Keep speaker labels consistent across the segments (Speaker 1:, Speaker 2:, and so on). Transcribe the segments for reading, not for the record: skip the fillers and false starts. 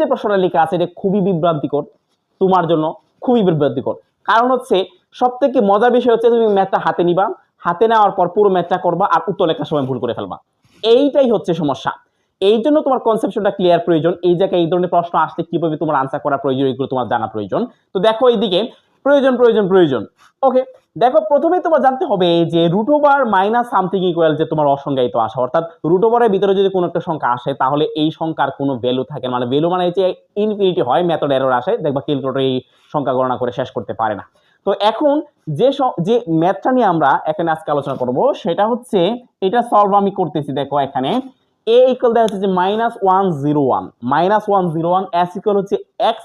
Speaker 1: যে প্রশ্নটা লেখা আছে এটা খুবই বিভ্রান্তিকর তোমার জন্য, খুবই বিভ্রান্তিকর। কারণ হচ্ছে সব থেকে মজার বিষয় হচ্ছে তুমি ম্যাথটা হাতে নিবা, হাতে নেওয়ার পর পুরো ম্যাথটা করবা আর উত্তর লেখার সময় ভুল করে ফেলবা। এইটাই হচ্ছে সমস্যা। এই জন্য তোমার কনসেপশনটা ক্লিয়ার প্রয়োজন। এই জায়গায় এই ধরনের প্রশ্ন আসলে কিভাবে তোমার আনসার করা প্রয়োজন এগুলো তোমার জানা প্রয়োজন। তো দেখো এইদিকে প্রয়োজন প্রয়োজন প্রয়োজন। ওকে, দেখো প্রথমেই তোমার জানতে হবে যে root over minus something equal যে তোমার অসংজ্ঞায়িত আসা, অর্থাৎ রুট ওভারের ভিতরে যদি কোনো একটা সংখ্যা আসে তাহলে এই সংখ্যার কোনো ভ্যালু থাকে, মানে ভ্যালু মানে যে ইনফিনিটি হয়, মেথড এরর আসে, দেখবা ক্যালকুলেটর এই সংখ্যা গণনা করে শেষ করতে পারে না। তো এখন যে ম্যাথটা নিয়ে আমরা এখানে আজকে আলোচনা করব সেটা হচ্ছে, এটা সলভ আমি করতেছি। দেখো এখানে a ইকুয়াল দেওয়া হচ্ছে যে -101 -101 s ইকুয়াল হচ্ছে x,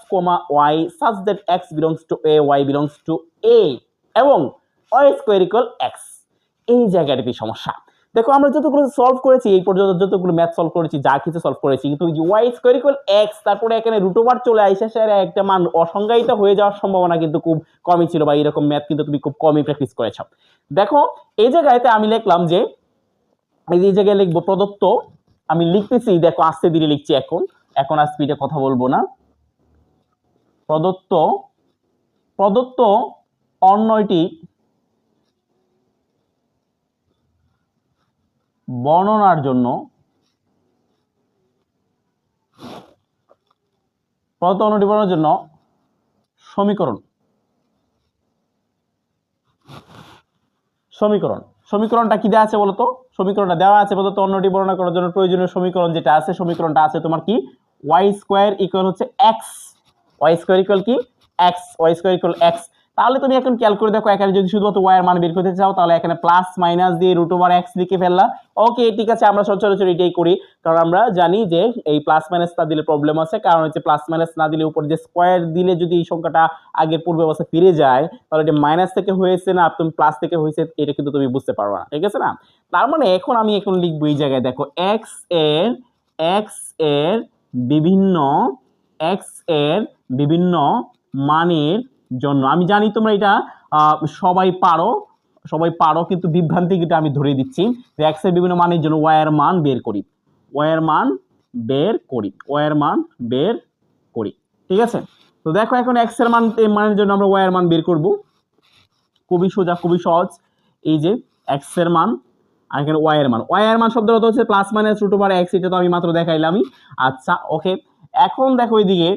Speaker 1: y such that x belongs to a, y belongs to a এবং y স্কয়ার ইকুয়াল x। এই জায়গাটাতে সমস্যা। দেখো আমরা যতগুলো সলভ করেছি এই পর্যন্ত, যতগুলো ম্যাথ সলভ করেছি, যা কিছু সলভ করেছি, কিন্তু y স্কয়ার ইকুয়াল x তারপরে এখানে রুট ওভার চলে আসে, সেটা একটা মান অসংজ্ঞায়িত হয়ে যাওয়ার সম্ভাবনা কিন্তু খুব কমই ছিল, বা এরকম ম্যাথ কিন্তু তুমি খুব কমই প্র্যাকটিস করেছো। দেখো এই জায়গাতে আমি লিখলাম যে, এই জায়গায় লিখবো প্রদত্ত, আমি লিখতেছি, দেখো আস্তে ধীরে লিখছি, এখন আর স্পিডে কথা বলবো না। প্রদত্ত অন্যটি বর্ণনার জন্য সমীকরণটা কি দেওয়া আছে বলতো? সমীকরণটা দেওয়া আছে প্রদত্ত অন্যটি বর্ণনা করার জন্য প্রয়োজনীয় সমীকরণ যেটা আছে, সমীকরণটা আছে তোমার কি, y স্কয়ার ইকুয়াল হচ্ছে x, y স্কয়ার ইকুয়াল কি x, y square equal x। তাহলে তুমি এখন ক্যালকুলেট করে দেখো, এখানে যদি শুধুমাত্র y এর মান বের করতে চাও তাহলে এখানে প্লাস মাইনাস দিয়ে রুট ওভার x লিখে ফেললা। ওকে ঠিক আছে, আমরা সচরাচর এটাই করি, কারণ আমরা জানি যে এই প্লাস মাইনাস না দিলে প্রবলেম আছে, কারণ হচ্ছে প্লাস মাইনাস না দিলে উপরে যে স্কয়ার দিলে যদি এই সংখ্যাটা আগের পূর্ব অবস্থা ফিরে যায় তাহলে এটা মাইনাস থেকে হয়েছে না তুমি প্লাস থেকে হয়েছে এটা কিন্তু তুমি বুঝতে পারবে না, ঠিক আছে না? তার মানে এখন আমি লিখবো এই জায়গায়, দেখো x এর বিভিন্ন মানের জন্য, আমি জানি তোমরা এটা সবাই পারো কিন্তু বিভ্রান্তিটা আমি ধরে দিচ্ছি যে x এর বিভিন্ন মানের জন্য y এর মান বের করি, ঠিক আছে? তো দেখো এখন x এর মানের জন্য আমরা y এর মান বের করব, খুবই সোজা খুবই সহজ। এই যে x এর মান আর এখানে y এর মান শব্দের অর্থ হচ্ছে plus minus root over x, এটা তো আমি মাত্র দেখাইলামই। আচ্ছা ওকে, এখন দেখো এইদিকে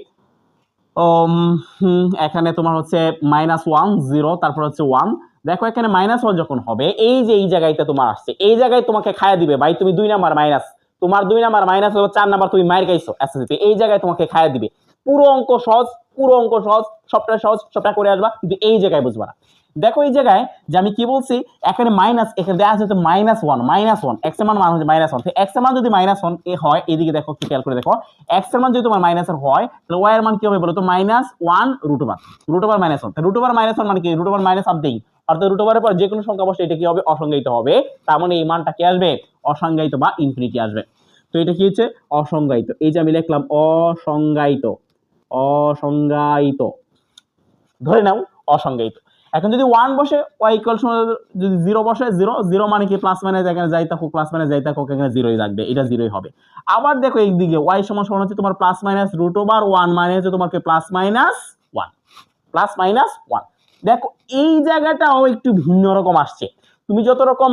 Speaker 1: এখানে তোমার হচ্ছে -1 তারপর হচ্ছে 1। দেখো এখানে -1 যখন হবে এই যে এই জায়গাটা তোমার আসছে, এই জায়গায় তোমাকে খায়া দিবে ভাই, তুমি 2 নাম্বার মাইনাস, তোমার 2 নাম্বার মাইনাস হলো 4 নাম্বার তুমি মাইর খাইছো এসএসসি, এই জায়গায় তোমাকে খায়া দিবে। পুরো অঙ্ক সহজ, সবটা করে আসবা, কিন্তু এই জায়গায় বুঝবা না। দেখো এই জায়গায় যে আমি কি বলছি, এখানে মাইনাস, এখানে দেওয়া আছে -1 x এর মান হচ্ছে -1, তো x এর মান যদি -1 হয়, এইদিকে দেখো একটু খেয়াল করে দেখো, x এর মান যদি তোমার -1 হয় তাহলে y এর মান কি হবে বলো তো, -1 রুট ওভার -1, রুট ওভার -1 মানে কি, রুট ওভার মাইনাস সামথিং, অর্থাৎ রুট ওভারের পর যে কোনো সংখ্যা বসে এটা কি হবে, অসংজ্ঞায়িত হবে। তার মানে এই মানটা কি আসবে, অসংজ্ঞায়িত বা ইনফিনিটি আসবে। তো এটা কি হচ্ছে, অসংজ্ঞায়িত। এই যে আমি লিখলাম অসংজ্ঞায়িত, ধরে নাও অসংজ্ঞায়িত। এখন যদি 1 বসে y ইকুয়াল যদি 0 বসে, 0 মানে কি প্লাস মাইনাস, এখানে যাই থাকুক প্লাস মাইনাস যাই থাকুক এখানে 0ই থাকবে, এটা 0ই হবে। আবার দেখো এইদিকে y সমান হচ্ছে তোমার প্লাস মাইনাস রুট ওভার 1 মানে হচ্ছে তোমাকে প্লাস মাইনাস 1। দেখো এই জায়গাটাও একটু ভিন্ন রকম আসছে। তুমি যত রকম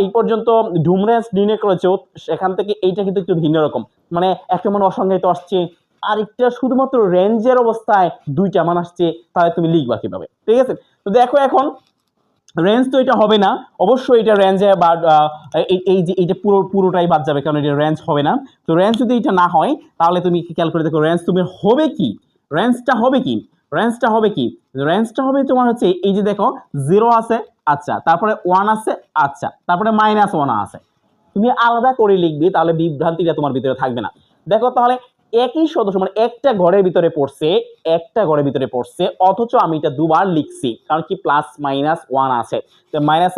Speaker 1: এই পর্যন্ত ডুম রেঞ্জ নির্ণয় করেছো সেখান থেকে এইটা কিন্তু একটু ভিন্ন রকম, মানে একটা মান অসংজ্ঞায়িত আসছে আর একটা শুধুমাত্র রেঞ্জের অবস্থায় দুইটা মান আসছে, তাহলে তুমি লিখবা কিভাবে, ঠিক আছে? তো দেখো এখন রেঞ্জ তো এটা হবে না, অবশ্যই এটা রেঞ্জে বা এই যে এটা পুরোটাই বাদ যাবে, কারণ এটা রেঞ্জ হবে না। তো রেঞ্জ যদি এটা না হয় তাহলে তুমি খেয়াল করে দেখো রেঞ্জ তুমি হবে কি, রেঞ্জটা হবে তোমার হচ্ছে এই যে দেখো 0 আছে, আচ্ছা তারপরে 1 আছে, আচ্ছা তারপরে -1 আছে, তুমি আলাদা করে লিখবে, তাহলে বিভ্রান্তিটা তোমার ভিতরে থাকবে না। দেখো তাহলে একই সদস্য মানে একটা ঘরের ভিতরে পড়ছে, অথচ আমি এটা দুবার লিখছি, কারণ কি +-1 আছে, তো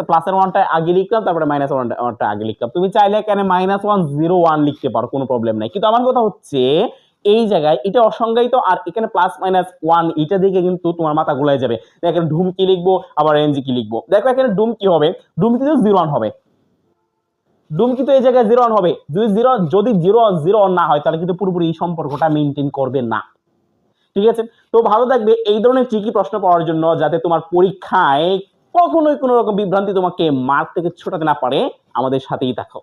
Speaker 1: প্লাসের 1টা আগে লিখলাম, তারপরে -1টা আগে লিখলাম। তুমি চাইলে এখানে -101 লিখতে পারো, কোনো প্রবলেম নাই, কিন্তু আমার কথা হচ্ছে এই জায়গায় এটা অসংজ্ঞায়িত আর এখানে +-1 এটা দিকে কিন্তু তোমার মাথা ঘুরে যাবে। এখানে ডুম কি লিখবো আবার রেঞ্জ কি লিখবো, দেখো এখানে ডুম কি হবে, ডুম কিন্তু 01 হবে, ডুমকি তো এই জায়গায় 0 হবে। যদি 0 না হয় তাহলে কিন্তু পুরোপুরি এই সম্পর্কটা মেনটেন করবে না। ঠিক আছে, তো ভালো থাকবে এই ধরনের ট্রিকি প্রশ্ন পাওয়ার জন্য, যাতে তোমার পরীক্ষায় কখনোই কোনো রকম বিভ্রান্তি তোমাকে মার্ক থেকে ছোটাতে না পারে। আমাদের সাথেই থাকো।